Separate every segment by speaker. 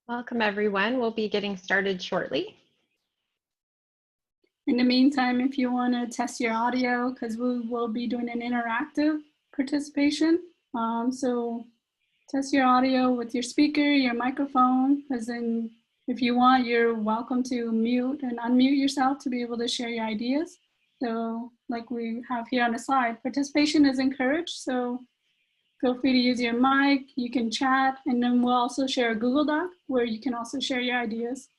Speaker 1: Welcome, everyone. We'll be getting started shortly.
Speaker 2: In the meantime, if you want to test your audio, because we will be doing an interactive participation. So test your audio with your speaker, your microphone, as in if you want, you're welcome to mute and unmute yourself to be able to share your ideas. So like we have here on the slide, participation is encouraged. So feel free to use your mic, you can chat, and then we'll also share a Google Doc where you can also share your ideas.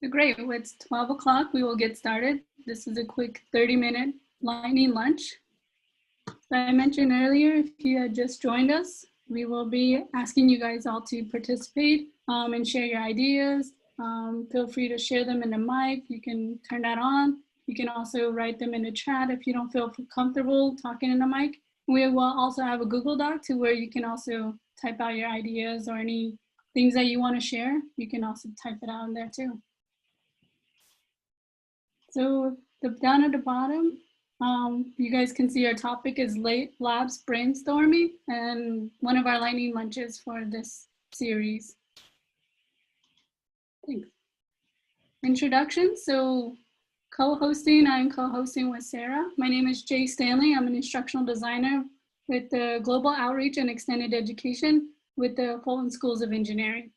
Speaker 2: Great, it's 12 o'clock, we will get started. This is a quick 30-minute lightning lunch. So I mentioned earlier, if you had just joined us, we will be asking you guys all to participate and share your ideas. Feel free to share them in the mic, you can turn that on. You can also write them in the chat if you don't feel comfortable talking in the mic. We will also have a Google Doc to where you can also type out your ideas or any things that you want to share. You can also type it out in there too. So down at the bottom, you guys can see our topic is labs brainstorming and one of our lightning lunches for this series. Thanks. Introduction. So I'm co-hosting with Sarah. My name is Jay Stanley. I'm an instructional designer with the Global Outreach and Extended Education with the Fulton Schools of Engineering.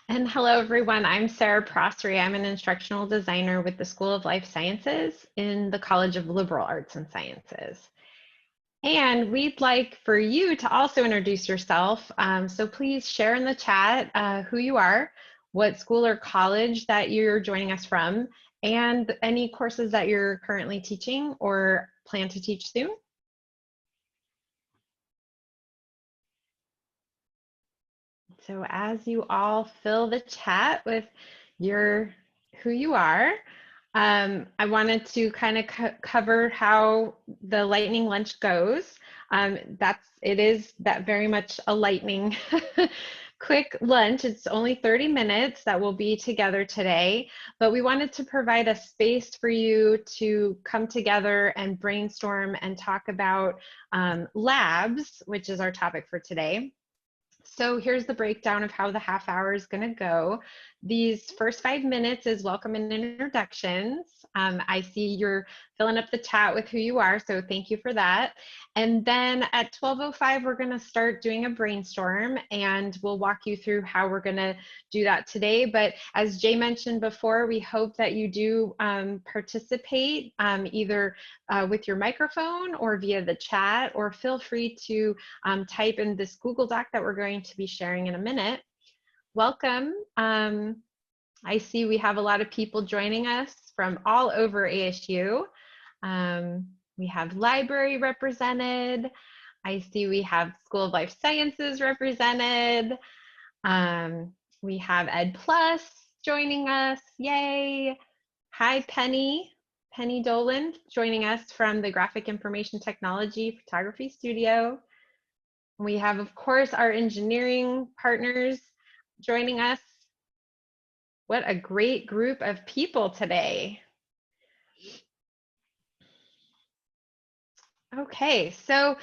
Speaker 1: And hello, everyone. I'm Sarah Prossery. I'm an instructional designer with the School of Life Sciences in the College of Liberal Arts and Sciences. And we'd like for you to also introduce yourself. So please share in the chat who you are, what school or college that you're joining us from, and any courses that you're currently teaching or plan to teach soon. So as you all fill the chat with who you are, I wanted to kind of cover how the lightning lunch goes. It is very much a lightning quick lunch. It's only 30 minutes that we'll be together today, but we wanted to provide a space for you to come together and brainstorm and talk about labs, which is our topic for today. So here's the breakdown of how the half hour is going to go. These first 5 minutes is welcome and introductions. I see you're filling up the chat with who you are, so thank you for that. And then at 12:05, we're going to start doing a brainstorm, and we'll walk you through how we're going to do that today. But as Jay mentioned before, we hope that you do participate either with your microphone or via the chat, or feel free to type in this Google Doc that we're going to be sharing in a minute. Welcome. I see we have a lot of people joining us from all over ASU. We have library represented. I see we have School of Life Sciences represented. We have Ed Plus joining us, yay. Hi, Penny Dolan joining us from the Graphic Information Technology Photography Studio. We have, of course, our engineering partners joining us. What a great group of people today. Okay, so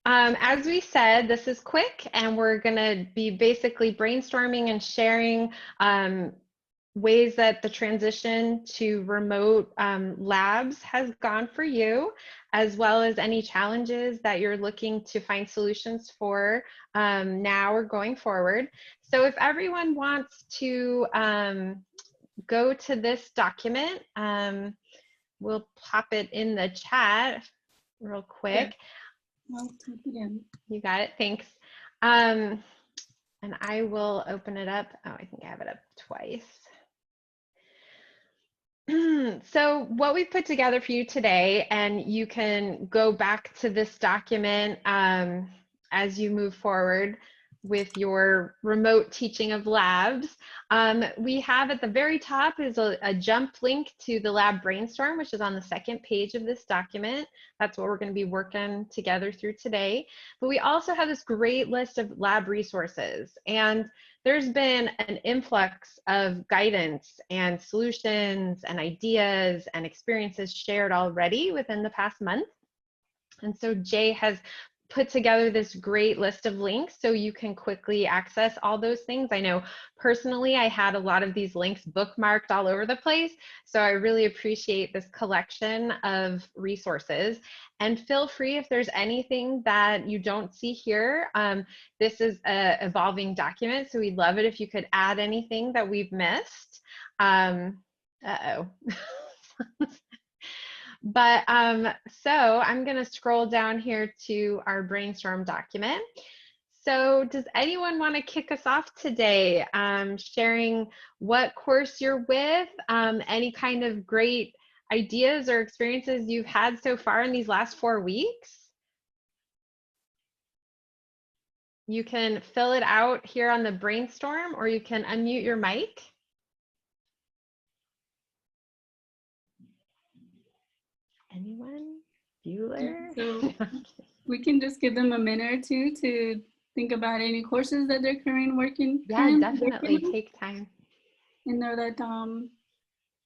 Speaker 1: as we said, this is quick, and we're going to be basically brainstorming and sharing ways that the transition to remote labs has gone for you, as well as any challenges that you're looking to find solutions for now or going forward. So if everyone wants to go to this document, we'll pop it in the chat real quick.
Speaker 2: Yeah. I'll type it in.
Speaker 1: You got it, thanks. And I will open it up. Oh, I think I have it up twice. So what we've put together for you today, and you can go back to this document as you move forward with your remote teaching of labs. We have at the very top is a jump link to the lab Brainstorm, which is on the second page of this document. That's what we're going to be working together through today. But we also have this great list of lab resources, and there's been an influx of guidance and solutions and ideas and experiences shared already within the past month. And so Jay has put together this great list of links so you can quickly access all those things. I know personally I had a lot of these links bookmarked all over the place, so I really appreciate this collection of resources. And feel free if there's anything that you don't see here. This is an evolving document, so we'd love it if you could add anything that we've missed. Uh-oh. But so I'm going to scroll down here to our Brainstorm document. So does anyone want to kick us off today, sharing what course you're with, any kind of great ideas or experiences you've had so far in these last 4 weeks? You can fill it out here on the Brainstorm, or you can unmute your mic. Anyone? Bueller?
Speaker 2: So we can just give them a minute or two to think about any courses that they're currently working.
Speaker 1: Yeah, definitely take time.
Speaker 2: And know that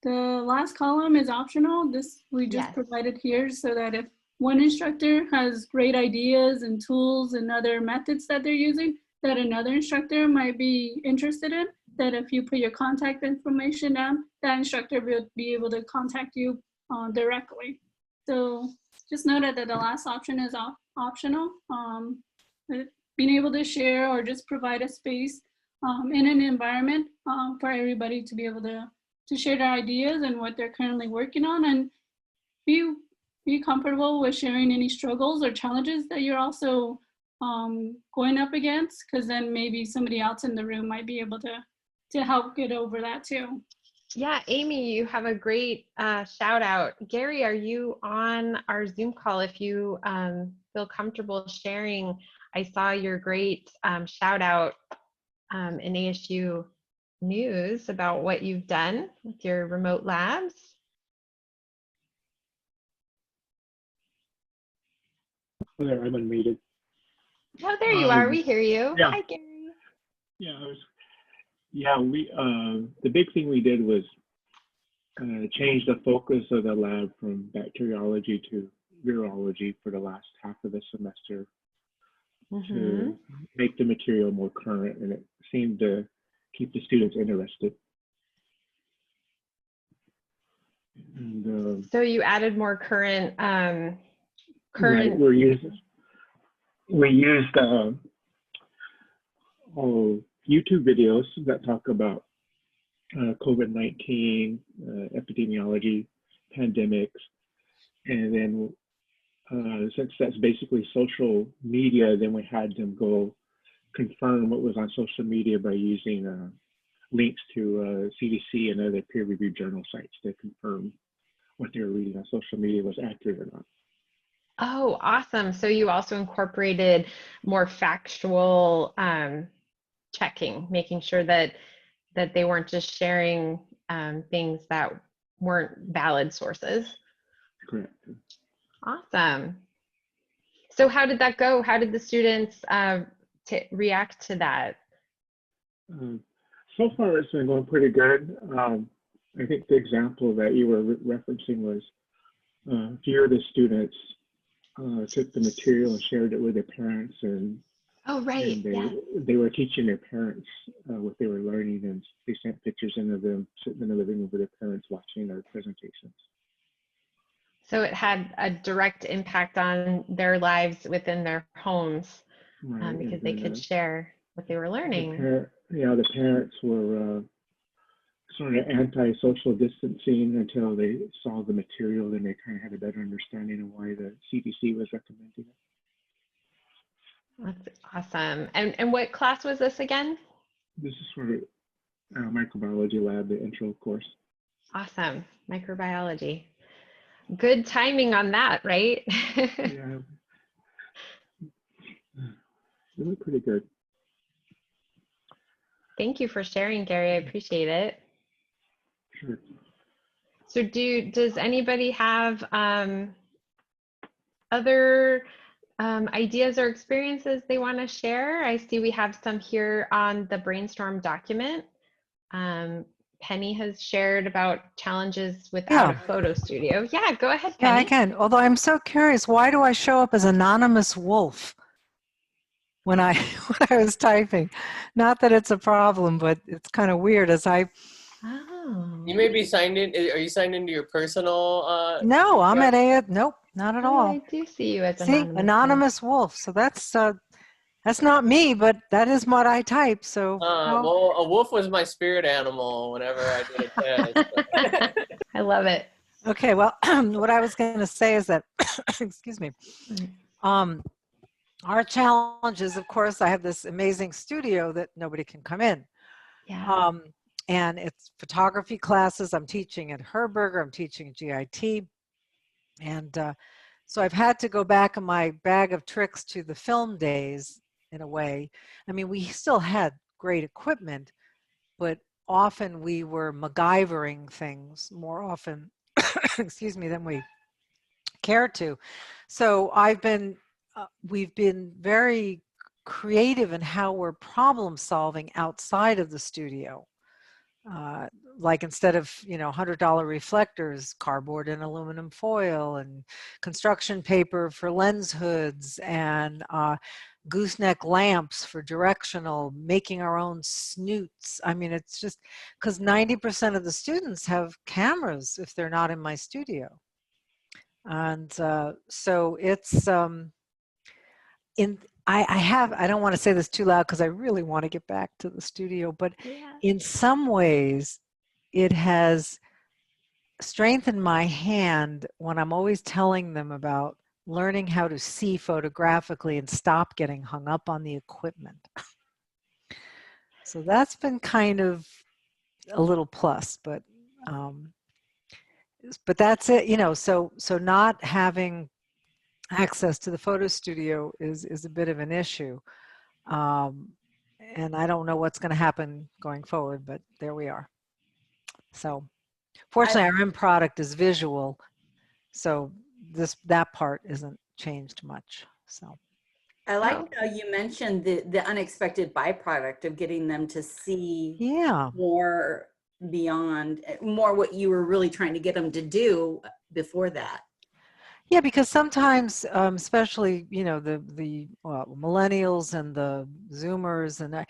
Speaker 2: the last column is optional. This we just provided here so that if one instructor has great ideas and tools and other methods that they're using that another instructor might be interested in, that if you put your contact information down, that instructor will be able to contact you directly. So just know that the last option is optional. Being able to share or just provide a space in an environment for everybody to be able to share their ideas and what they're currently working on, and be comfortable with sharing any struggles or challenges that you're also going up against, because then maybe somebody else in the room might be able to help get over that too.
Speaker 1: Yeah, Amy, you have a great shout out. Gary, are you on our Zoom call? If you feel comfortable sharing, I saw your great shout out in ASU News about what you've done with your remote labs.
Speaker 3: There, I'm unmuted.
Speaker 1: Oh, there you are. We hear you.
Speaker 3: Yeah.
Speaker 1: Hi, Gary.
Speaker 3: Yeah, we the big thing we did was change the focus of the lab from bacteriology to virology for the last half of the semester to make the material more current, and it seemed to keep the students interested. And,
Speaker 1: so you added more current.
Speaker 3: Right, we used YouTube videos that talk about COVID-19, epidemiology, pandemics, and then since that's basically social media, then we had them go confirm what was on social media by using links to CDC and other peer-reviewed journal sites to confirm what they were reading on social media was accurate or not.
Speaker 1: Oh, awesome. So you also incorporated more factual checking, making sure that they weren't just sharing things that weren't valid sources.
Speaker 3: Correct.
Speaker 1: Awesome. So how did that go? How did the students react to that?
Speaker 3: So far, it's been going pretty good. I think the example that you were referencing was a few of the students took the material and shared it with their parents, and
Speaker 1: oh, right.
Speaker 3: And they were teaching their parents what they were learning, and they sent pictures in of them sitting in the living room with their parents watching our presentations.
Speaker 1: So it had a direct impact on their lives within their homes, right, because they could share what they were learning.
Speaker 3: The parents were sort of anti-social distancing until they saw the material, and they kind of had a better understanding of why the CDC was recommending it.
Speaker 1: That's awesome. And what class was this again?
Speaker 3: This is for microbiology lab, the intro course.
Speaker 1: Awesome. Microbiology. Good timing on that, right?
Speaker 3: Yeah, really pretty good.
Speaker 1: Thank you for sharing, Gary. I appreciate it.
Speaker 3: Sure.
Speaker 1: So does anybody have other ideas or experiences they want to share? I see we have some here on the Brainstorm document. Penny has shared about challenges without a photo studio. Yeah, go ahead,
Speaker 4: Yeah, I
Speaker 1: Penny.
Speaker 4: can. Although I'm so curious, why do I show up as anonymous wolf when I when I was typing? Not that it's a problem, but it's kind of weird as I.
Speaker 1: Oh.
Speaker 5: You may be signed in. Are you signed into your personal?
Speaker 4: No, I'm at A. Nope, not at
Speaker 1: Oh,
Speaker 4: all.
Speaker 1: I do see you as
Speaker 4: See,
Speaker 1: anonymous.
Speaker 4: anonymous wolf. So that's not me, but that is what I type. So how?
Speaker 5: Well, a wolf was my spirit animal whenever I did a test.
Speaker 1: I love it.
Speaker 4: Okay, well, what I was going to say is that, excuse me, our challenge is, of course, I have this amazing studio that nobody can come in.
Speaker 1: Yeah.
Speaker 4: And it's photography classes. I'm teaching at Herberger. I'm teaching at GIT. And so I've had to go back in my bag of tricks to the film days in a way. I mean, we still had great equipment, but often we were MacGyvering things more often, excuse me, than we care to. So we've been very creative in how we're problem solving outside of the studio. Like instead of, $100 reflectors, cardboard and aluminum foil, and construction paper for lens hoods, and gooseneck lamps for directional, making our own snoots. I mean, it's just because 90% of the students have cameras if they're not in my studio. And so it's I don't want to say this too loud because I really want to get back to the studio, but in some ways it has strengthened my hand when I'm always telling them about learning how to see photographically and stop getting hung up on the equipment. So that's been kind of a little plus, but that's it, so not having access to the photo studio is a bit of an issue. And I don't know what's going to happen going forward, but there we are. So fortunately, our end product is visual, so that part isn't changed much. So
Speaker 6: I like how you mentioned the unexpected byproduct of getting them to see more beyond, more what you were really trying to get them to do before that.
Speaker 4: Yeah, because sometimes, especially, the millennials and the Zoomers, and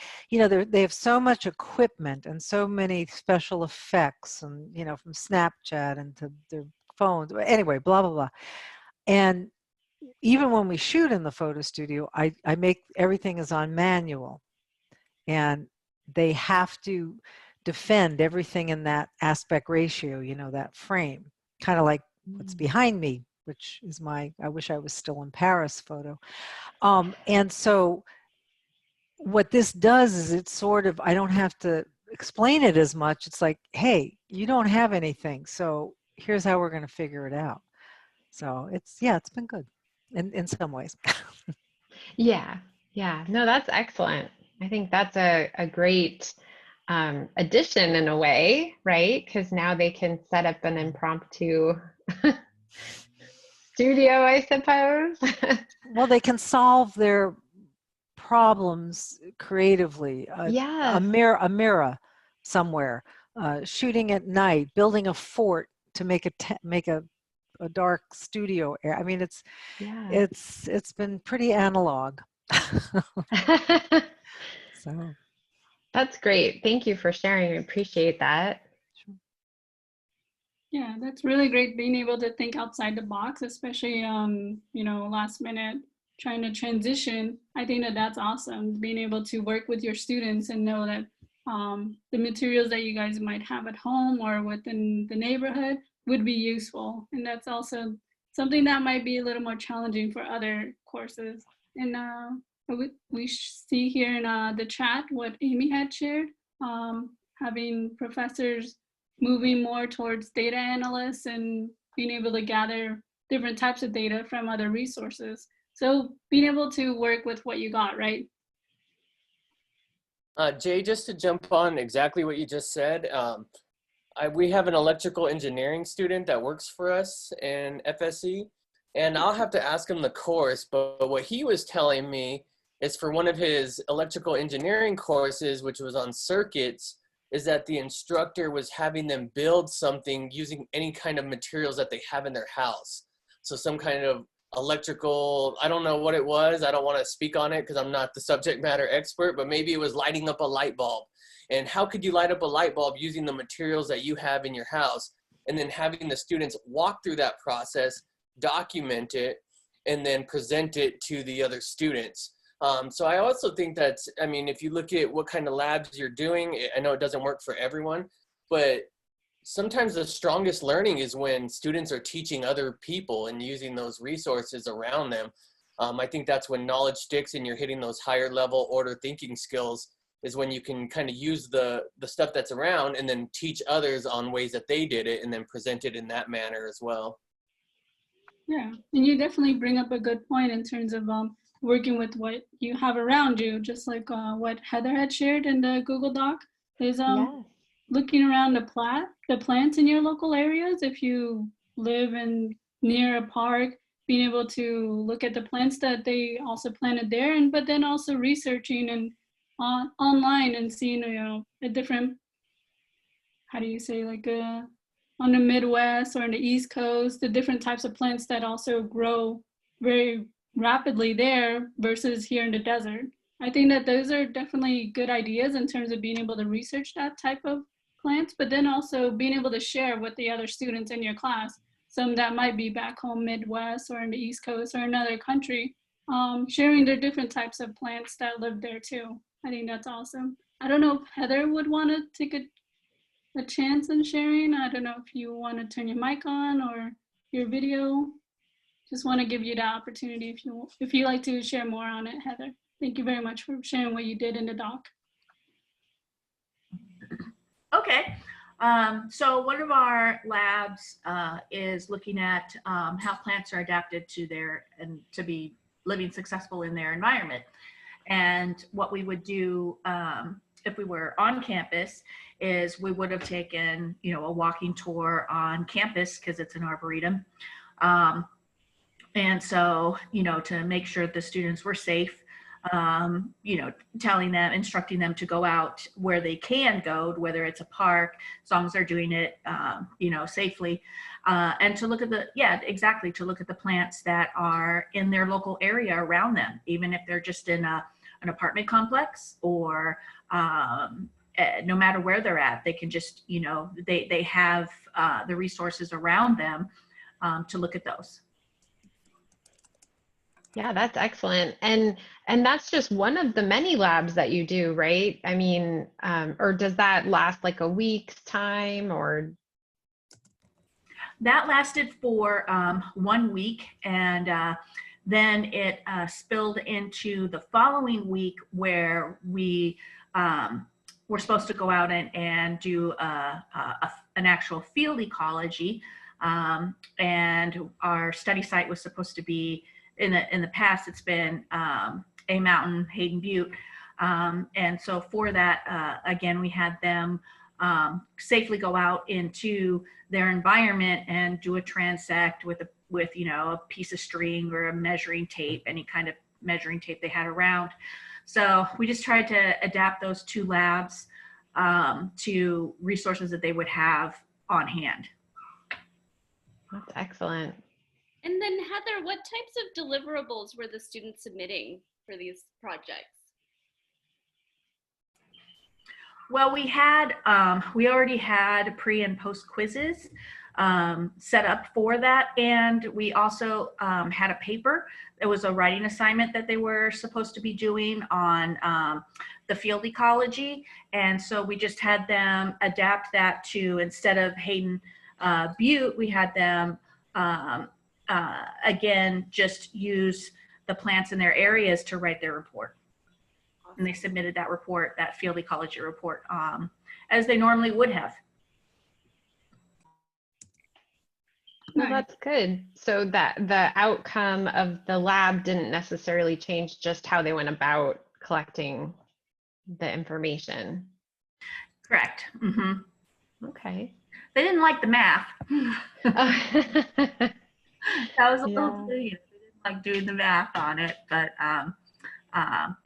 Speaker 4: they have so much equipment and so many special effects, and from Snapchat and to their phones. Anyway, blah blah blah. And even when we shoot in the photo studio, I make everything is on manual, and they have to defend everything in that aspect ratio. That frame, kind of like what's behind me, which is I wish I was still in Paris photo. And so what this does is it's sort of, I don't have to explain it as much. It's like, hey, you don't have anything, so here's how we're going to figure it out. So it's been good in some ways.
Speaker 1: Yeah. No, that's excellent. I think that's a great addition in a way, right? Because now they can set up an impromptu studio, I suppose.
Speaker 4: Well, they can solve their problems creatively. A mirror somewhere, shooting at night, building a fort to make a dark studio area. I mean, it's been pretty analog. So
Speaker 1: that's great. Thank you for sharing. I appreciate that.
Speaker 2: Yeah, that's really great being able to think outside the box, especially last minute trying to transition. I think that's awesome, being able to work with your students and know that the materials that you guys might have at home or within the neighborhood would be useful. And that's also something that might be a little more challenging for other courses. And we see here in the chat what Amy had shared, having professors moving more towards data analysts and being able to gather different types of data from other resources. So being able to work with what you got, right?
Speaker 5: Jay, just to jump on exactly what you just said, we have an electrical engineering student that works for us in FSE, and I'll have to ask him the course, but what he was telling me is for one of his electrical engineering courses, which was on circuits, is that the instructor was having them build something using any kind of materials that they have in their house. So some kind of electrical, I don't know what it was. I don't want to speak on it because I'm not the subject matter expert, but maybe it was lighting up a light bulb. And how could you light up a light bulb using the materials that you have in your house? And then having the students walk through that process, document it, and then present it to the other students. So I also think that, I mean, if you look at what kind of labs you're doing, I know it doesn't work for everyone, but sometimes the strongest learning is when students are teaching other people and using those resources around them. I think that's when knowledge sticks and you're hitting those higher level order thinking skills, is when you can kind of use the stuff that's around and then teach others on ways that they did it and then present it in that manner as well.
Speaker 2: Yeah, and you definitely bring up a good point in terms of working with what you have around you, just like what Heather had shared in the Google Doc, is
Speaker 1: Yes.
Speaker 2: looking around the plants in your local areas. If you live near a park, being able to look at the plants that they also planted there, and but then also researching and online and seeing, you know, a different, how do you say, like on the Midwest or on the East Coast, the different types of plants that also grow very rapidly there versus here in the desert. I think that those are definitely good ideas in terms of being able to research that type of plants, but then also being able to share with the other students in your class, some that might be back home Midwest or in the East Coast or another country, sharing their different types of plants that live there too. I think that's awesome. I don't know if Heather would want to take a chance in sharing. I don't know if you want to turn your mic on or your video. Just want to give you the opportunity if you like to share more on it, Heather. Thank you very much for sharing what you did in the doc.
Speaker 7: Okay. So one of our labs is looking at how plants are adapted to and to be living successful in their environment. And what we would do if we were on campus is we would have taken, you know, a walking tour on campus because it's an arboretum. And so, you know, to make sure the students were safe, you know, instructing them to go out where they can go, whether it's a park, as long as they're doing it, you know, safely, and to look at to look at the plants that are in their local area around them, even if they're just in an apartment complex or no matter where they're at, they can just, you know, they have the resources around them to look at those.
Speaker 1: Yeah, that's excellent. And that's just one of the many labs that you do, right? I mean, or does that last like a week's time or?
Speaker 7: That lasted for 1 week, and then it spilled into the following week where we were supposed to go out and do an actual field ecology, and our study site was supposed to be in the past. It's been A Mountain, Hayden Butte, and so for that, again, we had them safely go out into their environment and do a transect with you know, a piece of string or a measuring tape, any kind of measuring tape they had around. So we just tried to adapt those two labs to resources that they would have on hand.
Speaker 1: That's excellent.
Speaker 8: And then Heather, what types of deliverables were the students submitting for these projects?
Speaker 7: Well, we already had pre and post quizzes set up for that. And we also had a paper. It was a writing assignment that they were supposed to be doing on the field ecology. And so we just had them adapt that to, instead of Hayden Butte, we had them again, just use the plants in their areas to write their report. And they submitted that report, that field ecology report, as they normally would have.
Speaker 1: Well, that's good. So that the outcome of the lab didn't necessarily change just how they went about collecting the information.
Speaker 7: Correct. Hmm.
Speaker 1: Okay.
Speaker 7: They didn't like the math. That was a little,
Speaker 1: Yeah.
Speaker 7: you know, they didn't like doing the math on it, but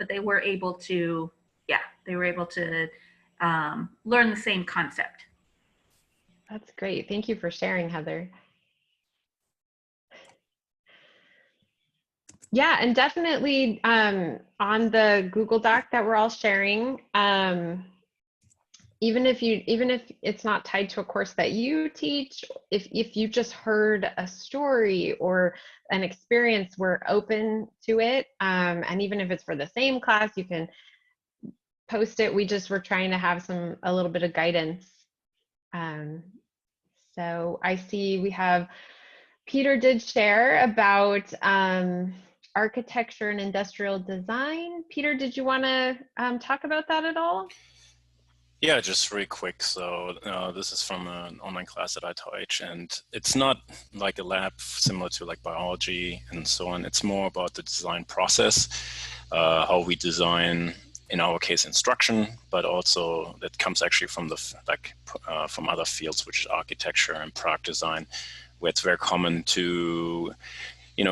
Speaker 7: they were able to, yeah, they were able to learn the same concept.
Speaker 1: That's great. Thank you for sharing, Heather. Yeah, and definitely on the Google Doc that we're all sharing, even if it's not tied to a course that you teach, if you just heard a story or an experience, we're open to it. And even if it's for the same class, you can post it. We're trying to have a little bit of guidance. So I see we have Peter did share about architecture and industrial design. Peter, did you want to talk about that at all?
Speaker 9: Yeah, just really quick. So this is from an online class that I teach, and it's not like a lab similar to like biology and so on. It's more about the design process, how we design, in our case, instruction, but also that comes actually from from other fields, which is architecture and product design, where it's very common to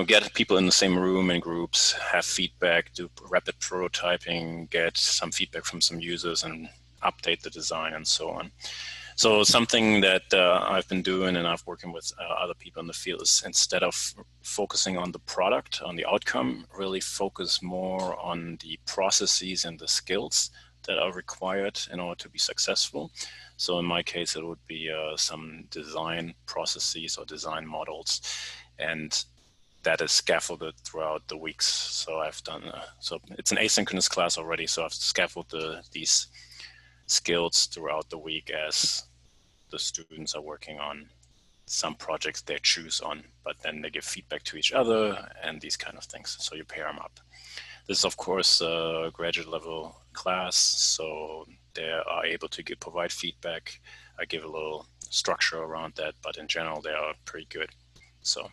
Speaker 9: get people in the same room in groups, have feedback, do rapid prototyping, get some feedback from some users, and update the design and so on. So something that I've been doing, and I've working with other people in the field, is instead of focusing on the product, on the outcome, really focus more on the processes and the skills that are required in order to be successful. So in my case, it would be some design processes or design models, and that is scaffolded throughout the weeks. So I've done, so it's an asynchronous class already. So I've scaffolded these skills throughout the week as the students are working on some projects they choose on, but then they give feedback to each other and these kind of things. So you pair them up. This is of course a graduate level class, so they are able to provide feedback. I give a little structure around that, but in general, they are pretty good. So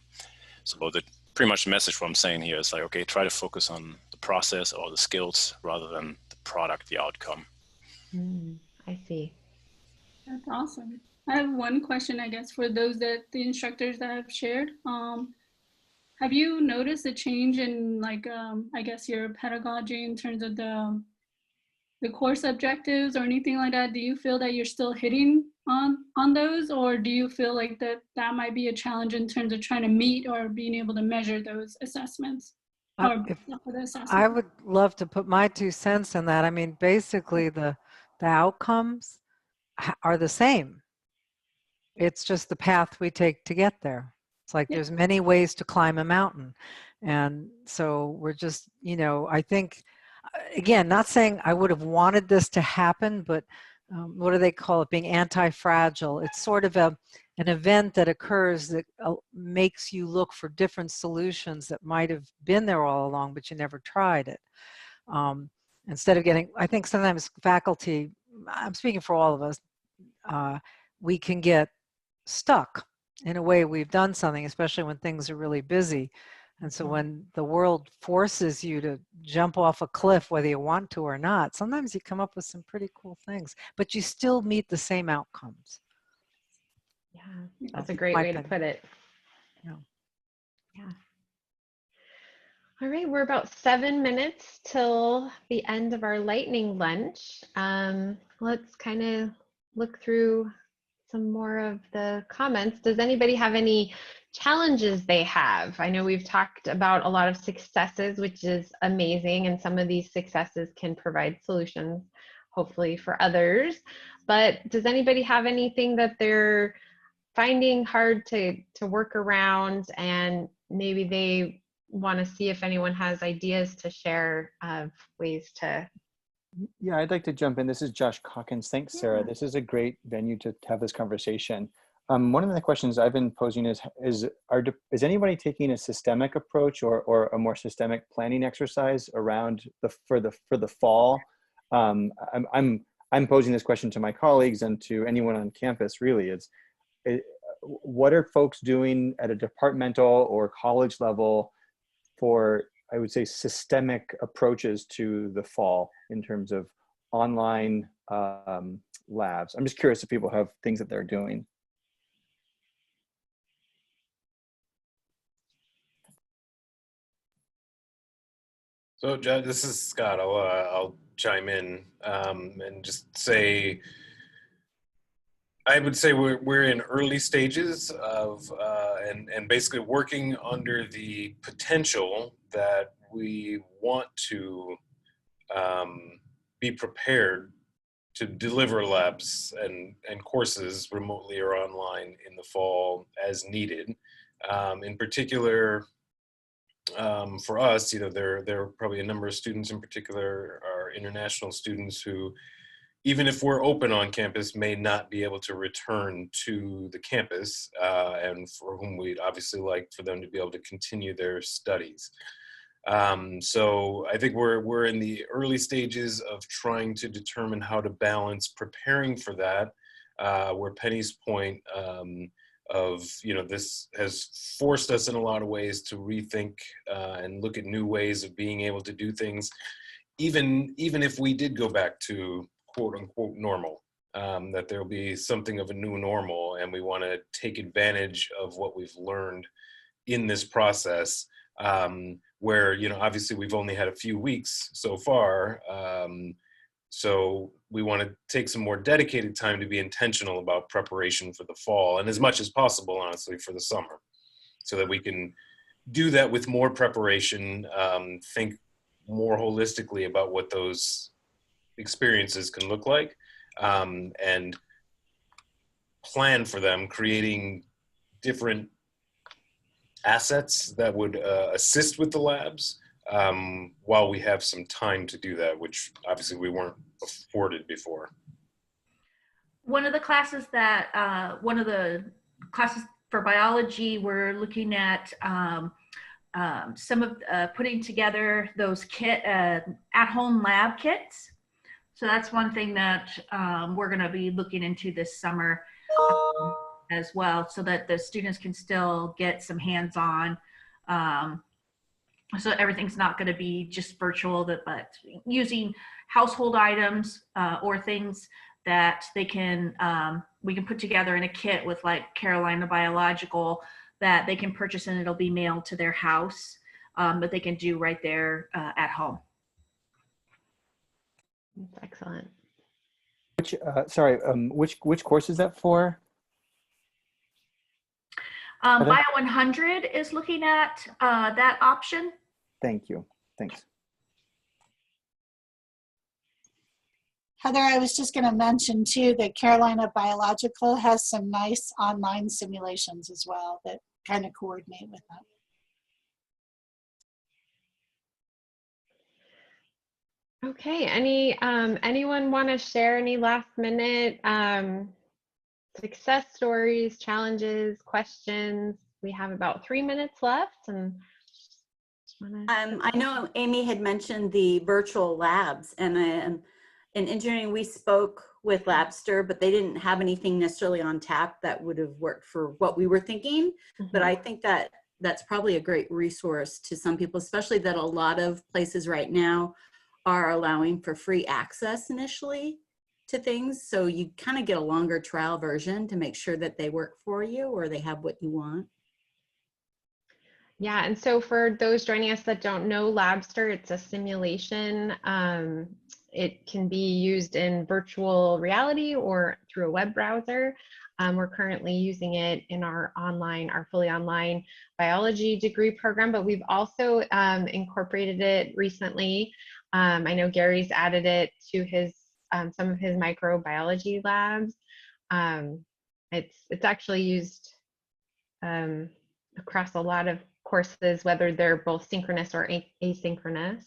Speaker 9: pretty much the message what I'm saying here is like, okay, try to focus on the process or the skills rather than the product, the outcome.
Speaker 1: I see.
Speaker 2: That's awesome. I have one question, I guess, for the instructors that have shared. Have you noticed a change in I guess your pedagogy in terms of the course objectives or anything like that? Do you feel that you're still hitting on those, or do you feel like that might be a challenge in terms of trying to meet or being able to measure those assessments?
Speaker 4: I would love to put my 2 cents in that. I mean, basically the outcomes are the same. It's just the path we take to get there. It's like there's many ways to climb a mountain. And so we're just, I think, again, not saying I would have wanted this to happen, but what do they call it? Being anti-fragile. It's sort of an event that occurs that makes you look for different solutions that might have been there all along, but you never tried it. Instead of I think sometimes faculty, I'm speaking for all of us, we can get stuck in a way we've done something, especially when things are really busy. And so when the world forces you to jump off a cliff, whether you want to or not, sometimes you come up with some pretty cool things, but you still meet the same outcomes.
Speaker 1: Yeah, that's a great way to put it. Yeah. All right, we're about 7 minutes till the end of our lightning lunch. Let's kind of look through some more of the comments. Does anybody have any challenges they have? I know we've talked about a lot of successes, which is amazing, and some of these successes can provide solutions, hopefully, for others. But does anybody have anything that they're finding hard to work around, and maybe they want to see if anyone has ideas to share of ways to?
Speaker 10: Yeah, I'd like to jump in. This is Josh Calkins. Thanks, Sarah. This is a great venue to have this conversation. One of the questions I've been posing is anybody taking a systemic approach or a more systemic planning exercise around for the fall? I'm posing this question to my colleagues and to anyone on campus. Really, what are folks doing at a departmental or college level for, I would say, systemic approaches to the fall in terms of online labs? I'm just curious if people have things that they're doing.
Speaker 11: So, Judge, this is Scott. I'll chime in and just say, I would say we're in early stages of and basically working under the potential that we want to be prepared to deliver labs and courses remotely or online in the fall as needed. In particular, for us, you know, there are probably a number of students in particular, our international students who, even if we're open on campus, may not be able to return to the campus, and for whom we'd obviously like for them to be able to continue their studies. So I think we're in the early stages of trying to determine how to balance preparing for that, where Penny's point of, you know, this has forced us in a lot of ways to rethink and look at new ways of being able to do things, even if we did go back to quote unquote normal, that there'll be something of a new normal, and we want to take advantage of what we've learned in this process, where, you know, obviously we've only had a few weeks so far. So we want to take some more dedicated time to be intentional about preparation for the fall, and as much as possible, honestly, for the summer, so that we can do that with more preparation, think more holistically about what those experiences can look like, and plan for them, creating different assets that would assist with the labs, while we have some time to do that, which obviously we weren't afforded before.
Speaker 7: One of the classes for biology, we're looking at some of putting together those at-home lab kits. So that's one thing that we're going to be looking into this summer as well, so that the students can still get some hands-on. So everything's not going to be just virtual, but using household items or things that they can we can put together in a kit with, like, Carolina Biological, that they can purchase, and it'll be mailed to their house, but they can do right there at home.
Speaker 1: That's excellent.
Speaker 10: Which course is that for?
Speaker 7: Bio 100 is looking at that option.
Speaker 10: Thank you. Thanks.
Speaker 12: Heather, I was just going to mention too that Carolina Biological has some nice online simulations as well that kind of coordinate with that.
Speaker 1: Okay, anyone want to share any last minute success stories, challenges, questions? We have about 3 minutes left, and
Speaker 6: I know Amy had mentioned the virtual labs, and in engineering we spoke with Labster, but they didn't have anything necessarily on tap that would have worked for what we were thinking. Mm-hmm. But I think that that's probably a great resource to some people, especially that a lot of places right now are allowing for free access initially to things. So you kind of get a longer trial version to make sure that they work for you or they have what you want.
Speaker 1: Yeah, and so for those joining us that don't know Labster, it's a simulation. It can be used in virtual reality or through a web browser. We're currently using it in our fully online biology degree program, but we've also incorporated it recently. I know Gary's added it to his some of his microbiology labs. It's actually used across a lot of courses, whether they're both synchronous or asynchronous.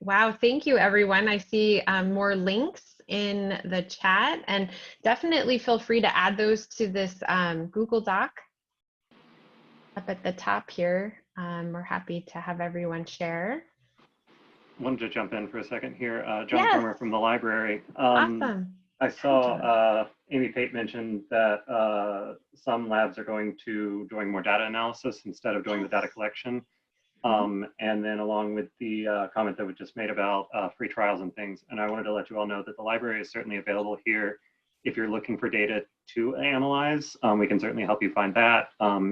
Speaker 1: Wow, thank you, everyone. I see more links in the chat, and definitely feel free to add those to this Google Doc up at the top here. We're happy to have everyone share.
Speaker 13: Wanted to jump in for a second here. John Farmer from the library.
Speaker 1: Awesome.
Speaker 13: I saw Amy Pate mentioned that some labs are going to doing more data analysis instead of doing the data collection. And then along with the comment that was just made about free trials and things. And I wanted to let you all know that the library is certainly available here. If you're looking for data to analyze, we can certainly help you find that.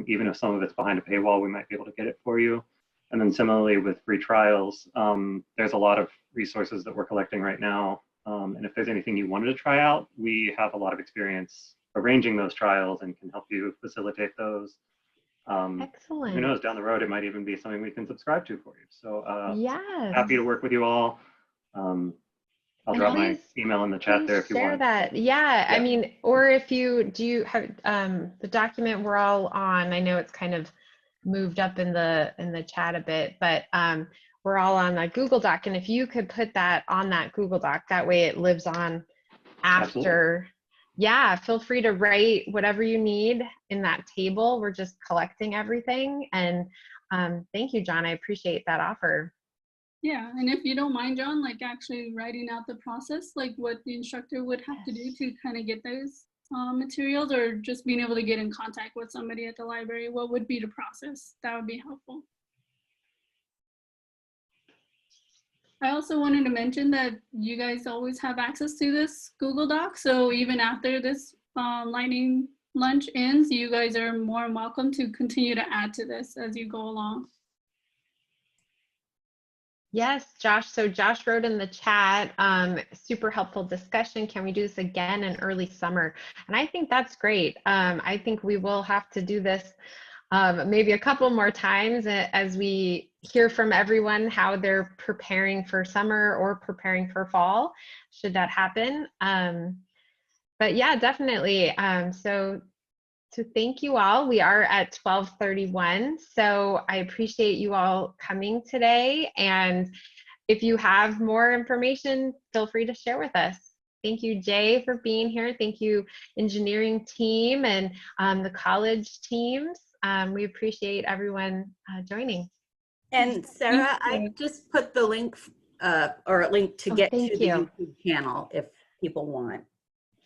Speaker 13: Even if some of it's behind a paywall, we might be able to get it for you. And then similarly with free trials, there's a lot of resources that we're collecting right now. And if there's anything you wanted to try out, we have a lot of experience arranging those trials and can help you facilitate those.
Speaker 1: Excellent.
Speaker 13: Who knows, down the road, it might even be something we can subscribe to for you. So
Speaker 1: yes.
Speaker 13: Happy to work with you all. I'll drop my email in the chat there if you want.
Speaker 1: Share that. Yeah, I mean, or if you, do you have the document we're all on? I know it's kind of moved up in the chat a bit, but we're all on a Google Doc, and if you could put that on that Google Doc, that way it lives on after. Absolutely. Yeah, feel free to write whatever you need in that table. We're just collecting everything, and thank you, John. I appreciate that offer.
Speaker 2: Yeah, and if you don't mind, John, like actually writing out the process, like what the instructor would have to do to kind of get those materials, or just being able to get in contact with somebody at the library, what would be the process? That would be helpful. I also wanted to mention that you guys always have access to this Google Doc. So even after this lightning lunch ends, you guys are more than welcome to continue to add to this as you go along.
Speaker 1: Yes, Josh. So Josh wrote in the chat, super helpful discussion. Can we do this again in early summer? And I think that's great. I think we will have to do this maybe a couple more times as we hear from everyone how they're preparing for summer or preparing for fall, should that happen. But yeah, definitely. So thank you all. We are at 12:31. So I appreciate you all coming today. And if you have more information, feel free to share with us. Thank you, Jay, for being here. Thank you, engineering team and the college teams. We appreciate everyone joining.
Speaker 6: And Sarah, I just put the link or a link to get to the YouTube channel if people want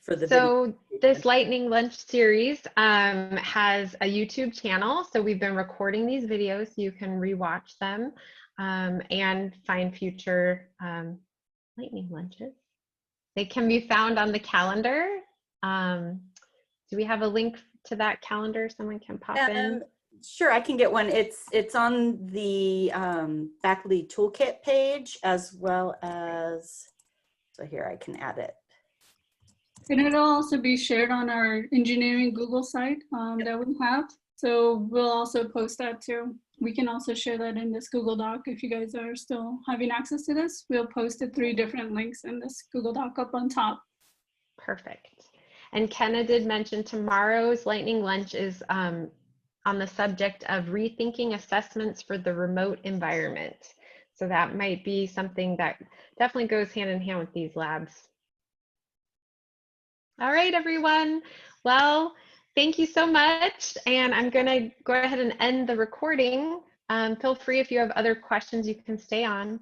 Speaker 6: for the video.
Speaker 1: So this Lightning Lunch series has a YouTube channel. So we've been recording these videos. You can rewatch them and find future Lightning Lunches. They can be found on the calendar. Do we have a link to that calendar someone can pop in?
Speaker 6: Sure, I can get one. It's on the faculty toolkit page, as well as, so here I can add it.
Speaker 2: And it'll also be shared on our engineering Google site that we have. So we'll also post that too. We can also share that in this Google Doc if you guys are still having access to this. We'll post it 3 different links in this Google Doc up on top.
Speaker 1: Perfect. And Kenna did mention tomorrow's Lightning Lunch is on the subject of rethinking assessments for the remote environment. So that might be something that definitely goes hand in hand with these labs. All right, everyone. Well, thank you so much. And I'm going to go ahead and end the recording. Feel free if you have other questions, you can stay on.